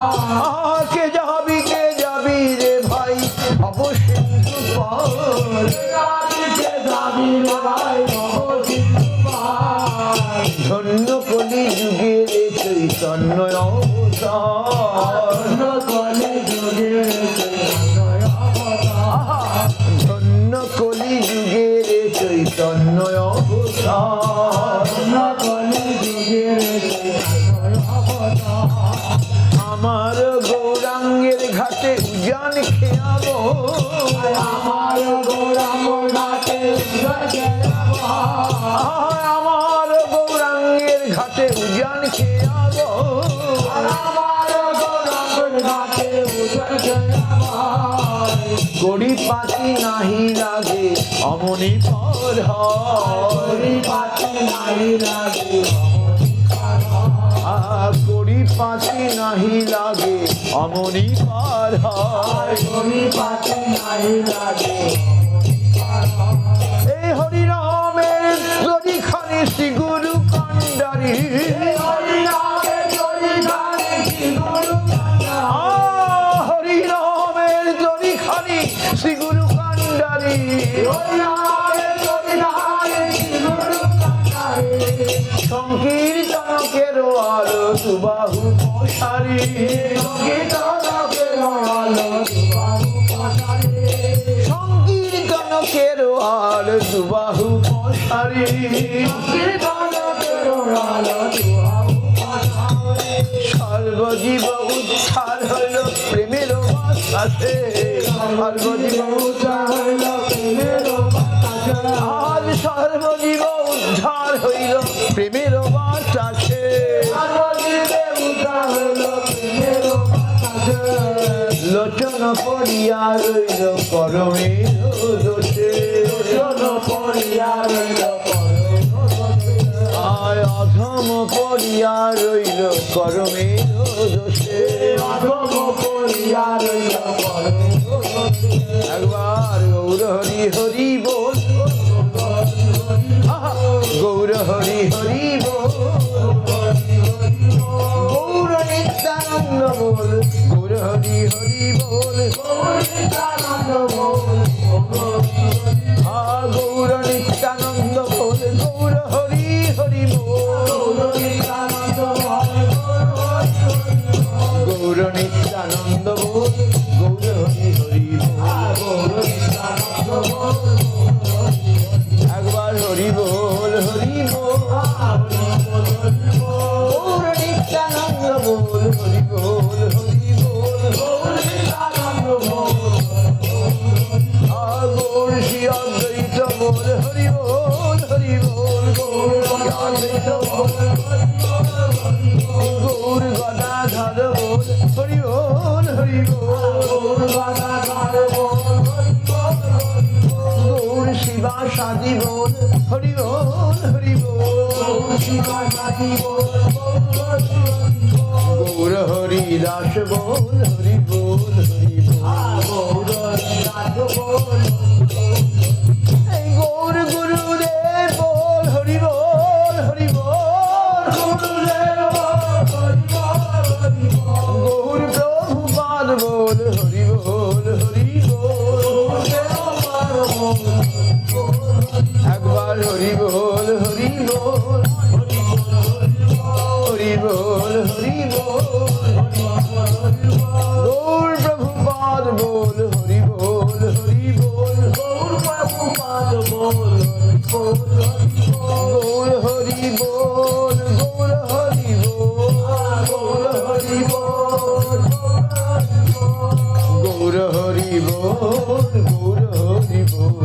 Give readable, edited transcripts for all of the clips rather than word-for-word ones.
কে যাবি রে ভাই অবসিন্ধু পার, কে যাবি রে ভাই অবসিন্ধু ধন্য কলি যুগের চৈতন্য অবতার, কলি যুগের চৈতন্য অবতার, ধন্য কলি যুগের চৈতন্য অবতার, কলি যুগের চৈতন্য অবতার। আমার গৌরাঙ্গের ঘাটে উজান খেয়াবো, আমার গৌরাঙ্গ ঘাটে উজান খেয়াবো, আমার গৌরাঙ্গের ঘাটে উজান খেয়াবো, আমার গৌরাঙ্গ ঘাটে উজান খেয়াবো। গড়ি পাতি নাহি লাগে অমনি পর হয়, পাতে নাই লাগে গড়ি পাতি নাহি লাগে অমনি পার হয়, পাতে নাই লাগে। এই হরিরামের তরি খানি শ্রী গুরু কান্ডারি, হরিরামের তরি খানি শ্রী গুরু কান্ডারি, সংকীর্তনকের আলো সুবাহু প্রসারী, সংকীর্তনকের আলো সুবাহু প্রসারী, সর্বজীব উদ্ধার হইল প্রেমের বাতাসে, সর্বজীব উদ্ধার হইল প্রেমের বাতাসে, আজ সর্বজীব উদ্ধার হইল প্রেমের বাতাসে, লোচন পড়িয়া রইল করমের দোষে, আয় অধম পড়িয়া রইল করমের দোষে, একবার গৌর হরি হরি বল, গৌর হরি হরি বল, গৌর নিত্যানন্দ বল, গৌর হরি হরি বল, গৌর নিত্যানন্দ বল, গৌর হরি হরি বল, গৌর নিত্যানন্দ বল, গৌর হরি হরি বল, একবার হরি বল হরি বল, গৌর নিত্যানন্দ বল, হরি বল হরি বল, গৌর শ্রী অদ্বৈত বল, হরি বল হরি বল, গৌর শ্রী অদ্বৈত বল, গৌর গদাধর বল, হরি বল হরি বল, গৌর শিবা সাদি বল, হরি বল হরি বল, গৌর হরি দাস বল, হরি বল হরি বল, এই গৌর গুরুদেব বল, হরি বল হরি বল, গৌর প্রভুপাদ বল, হরি বল হরি বল, একবার হরি বল হরি বল, হরি বল হরি বল, গৌর প্রভুপাদ বল, হরি বল হরি বল, গৌর হরি বল, গৌর হরি বল, গৌর হরি বল, গৌর হরি বল,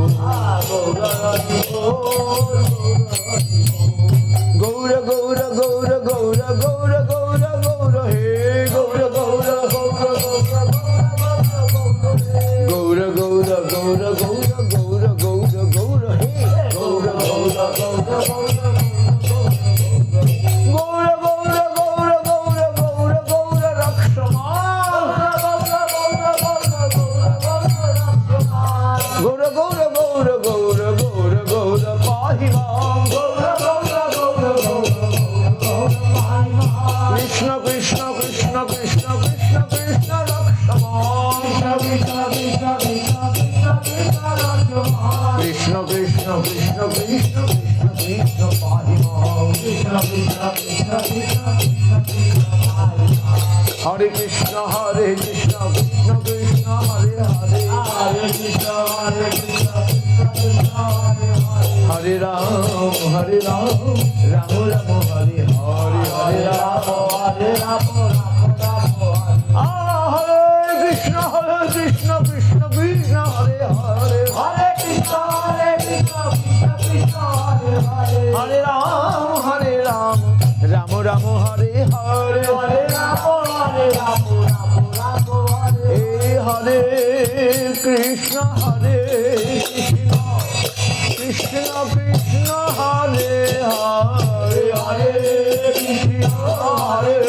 গৌর গৌর গৌর গৌর গৌর গৌর গৌর হে গৌর গৌর গৌর গৌর গৌর গৌর গৌর গৌর গৌর গৌর হে Gour Gour Gour Gour Gour Gour Gour Gour Gour রক্ষমান Hare Krishna Krishna Krishna Hare Hare Hare Krishna Krishna Krishna Hare Hare Hare Ram Ram Ram Hare Hare Hare Ram Hare Ram Ram Ram Hare Krishna Krishna Krishna Hare Hare Hare Krishna Krishna Krishna Hare Hare Hare Ram Ram Ram Hare Hare Hare Ram Hare Ram Ram Hare Hey Hare Krishna Krishna Krishna Hare Hare Hare Krishna Hare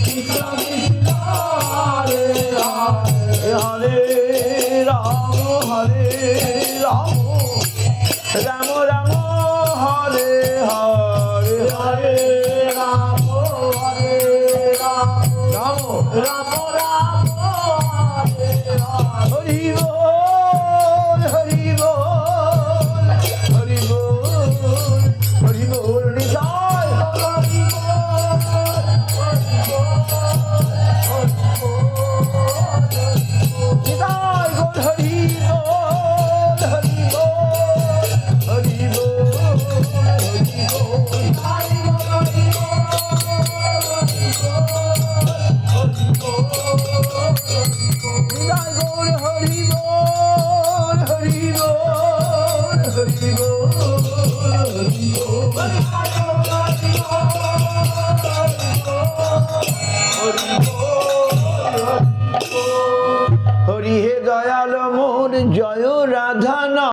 Krishna Krishna Hare Hare Hare Ram Ram Ram Hare Hare Hare Ram Hare Ram Ram Ram Ram Hare Hare Hari Bol Hari Bol Hari Bol Hari Bol Nizar Nizar Gol Hari Bol Hari Bol Hari Bol Hari Bol Nizar Gol Hari Bol Hari Bol Hari Bol Hari হে দয়াল মোর জয় রাধা না